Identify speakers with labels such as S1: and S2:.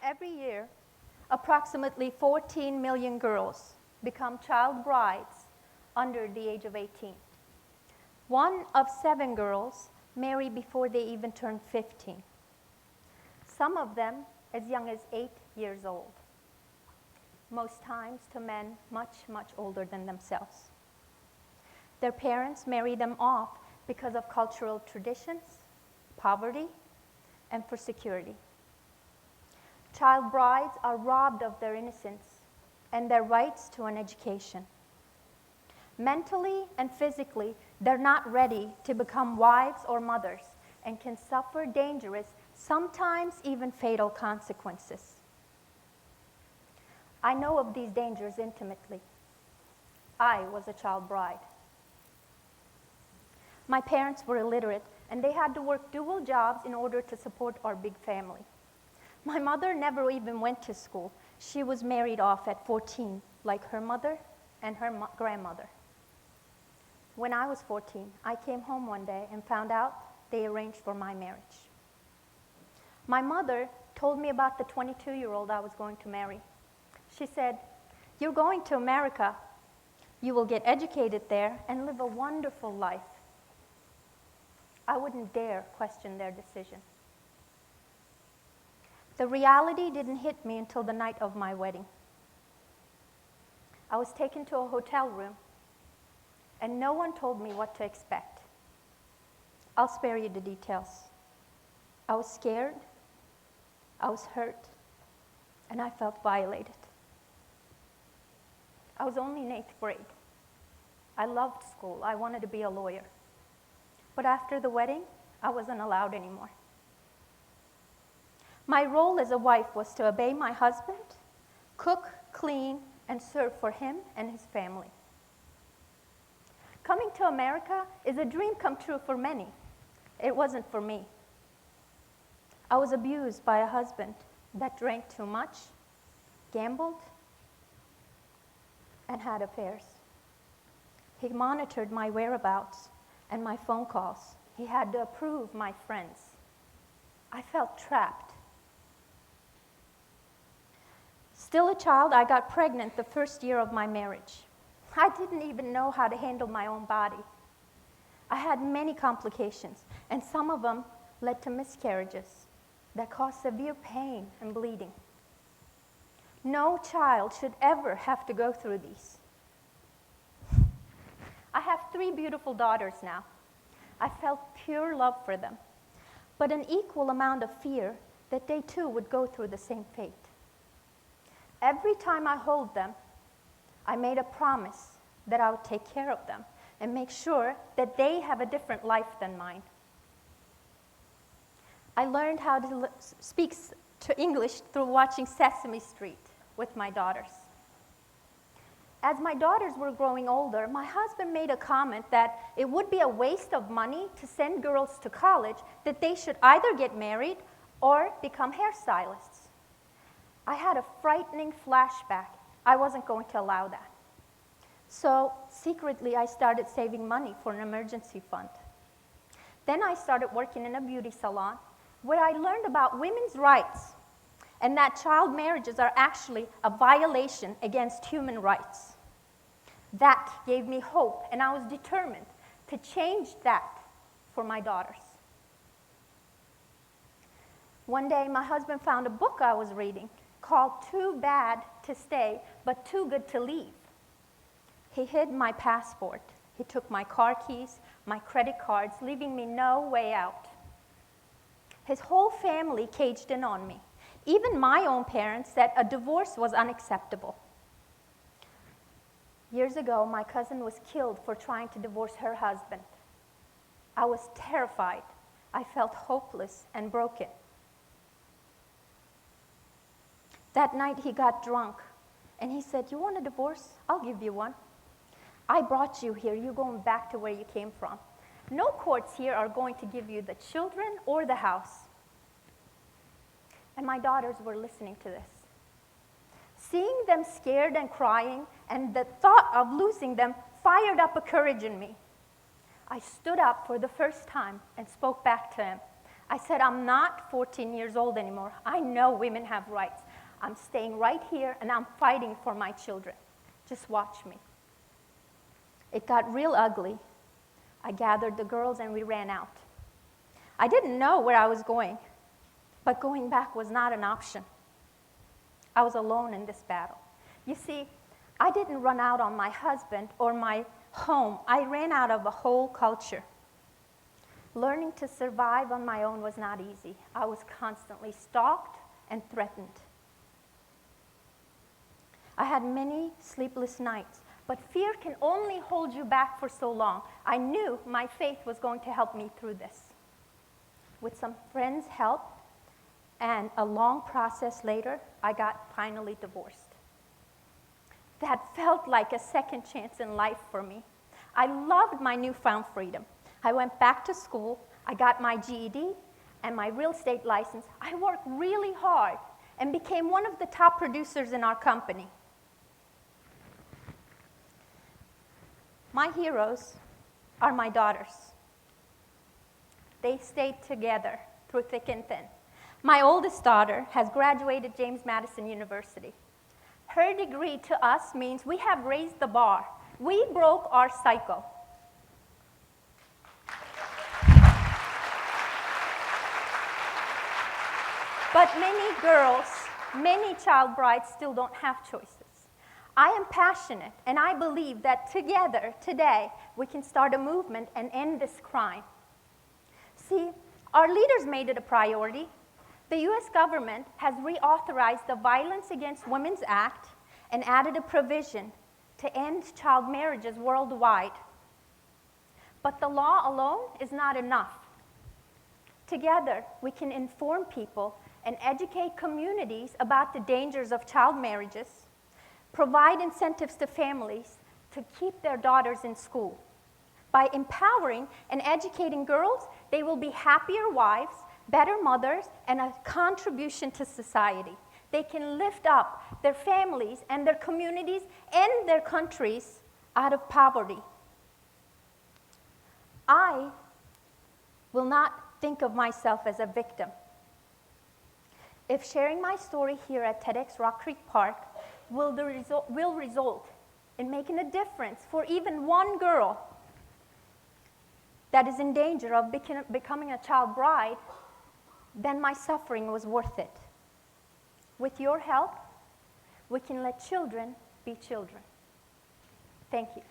S1: Every year, approximately 14 million girls become child brides under the age of 18. 1 of 7 girls marry before they even turn 15. Some of them as young as 8 years old. Most times to men much, much older than themselves. Their parents marry them off because of cultural traditions, poverty, and for security. Child brides are robbed of their innocence and their rights to an education. Mentally and physically, they're not ready to become wives or mothers and can suffer dangerous, sometimes even fatal consequences. I know of these dangers intimately. I was a child bride. My parents were illiterate, and they had to work dual jobs in order to support our big family. My mother never even went to school. She was married off at 14, like her mother and her grandmother. When I was 14, I came home one day and found out they arranged for my marriage. My mother told me about the 22-year-old I was going to marry. She said, "You're going to America. You will get educated there and live a wonderful life." I wouldn't dare question their decision. The reality didn't hit me until the night of my wedding. I was taken to a hotel room, and no one told me what to expect. I'll spare you the details. I was scared, I was hurt, and I felt violated. I was only in 8th grade. I loved school. I wanted to be a lawyer. But after the wedding, I wasn't allowed anymore. My role as a wife was to obey my husband, cook, clean, and serve for him and his family. Coming to America is a dream come true for many. It wasn't for me. I was abused by a husband that drank too much, gambled, and had affairs. He monitored my whereabouts and my phone calls. He had to approve my friends. I felt trapped. Still a child, I got pregnant the first year of my marriage. I didn't even know how to handle my own body. I had many complications, and some of them led to miscarriages that caused severe pain and bleeding. No child should ever have to go through these. I have 3 beautiful daughters now. I felt pure love for them, but an equal amount of fear that they too would go through the same fate. Every time I hold them, I made a promise that I would take care of them and make sure that they have a different life than mine. I learned how to speak to English through watching Sesame Street with my daughters. As my daughters were growing older, my husband made a comment that it would be a waste of money to send girls to college, that they should either get married or become hairstylists. I had a frightening flashback. I wasn't going to allow that. So secretly, I started saving money for an emergency fund. Then I started working in a beauty salon where I learned about women's rights and that child marriages are actually a violation against human rights. That gave me hope, and I was determined to change that for my daughters. One day, my husband found a book I was reading called Too Bad to Stay, but Too Good to Leave. He hid my passport. He took my car keys, my credit cards, leaving me no way out. His whole family caged in on me. Even my own parents said a divorce was unacceptable. Years ago, my cousin was killed for trying to divorce her husband. I was terrified. I felt hopeless and broken. That night, he got drunk, and he said, "You want a divorce? I'll give you one. I brought you here. You're going back to where you came from. No courts here are going to give you the children or the house." And my daughters were listening to this. Seeing them scared and crying, and the thought of losing them fired up a courage in me. I stood up for the first time and spoke back to him. I said, I'm not 14 years old anymore. I know women have rights. I'm staying right here, and I'm fighting for my children. Just watch me. It got real ugly. I gathered the girls, and we ran out. I didn't know where I was going, but going back was not an option. I was alone in this battle. You see, I didn't run out on my husband or my home. I ran out of a whole culture. Learning to survive on my own was not easy. I was constantly stalked and threatened. I had many sleepless nights, but fear can only hold you back for so long. I knew my faith was going to help me through this. With some friends' help and a long process later, I got finally divorced. That felt like a second chance in life for me. I loved my newfound freedom. I went back to school, I got my GED and my real estate license. I worked really hard and became one of the top producers in our company. My heroes are my daughters. They stayed together through thick and thin. My oldest daughter has graduated James Madison University. Her degree to us means we have raised the bar. We broke our cycle. But many girls, many child brides still don't have choices. I am passionate, and I believe that together, today, we can start a movement and end this crime. See, our leaders made it a priority. The US government has reauthorized the Violence Against Women's Act and added a provision to end child marriages worldwide. But the law alone is not enough. Together, we can inform people and educate communities about the dangers of child marriages, provide incentives to families to keep their daughters in school. By empowering and educating girls, they will be happier wives, better mothers, and a contribution to society. They can lift up their families and their communities and their countries out of poverty. I will not think of myself as a victim. If sharing my story here at TEDx Rock Creek Park will result in making a difference for even one girl that is in danger of becoming a child bride, then my suffering was worth it. With your help, we can let children be children. Thank you.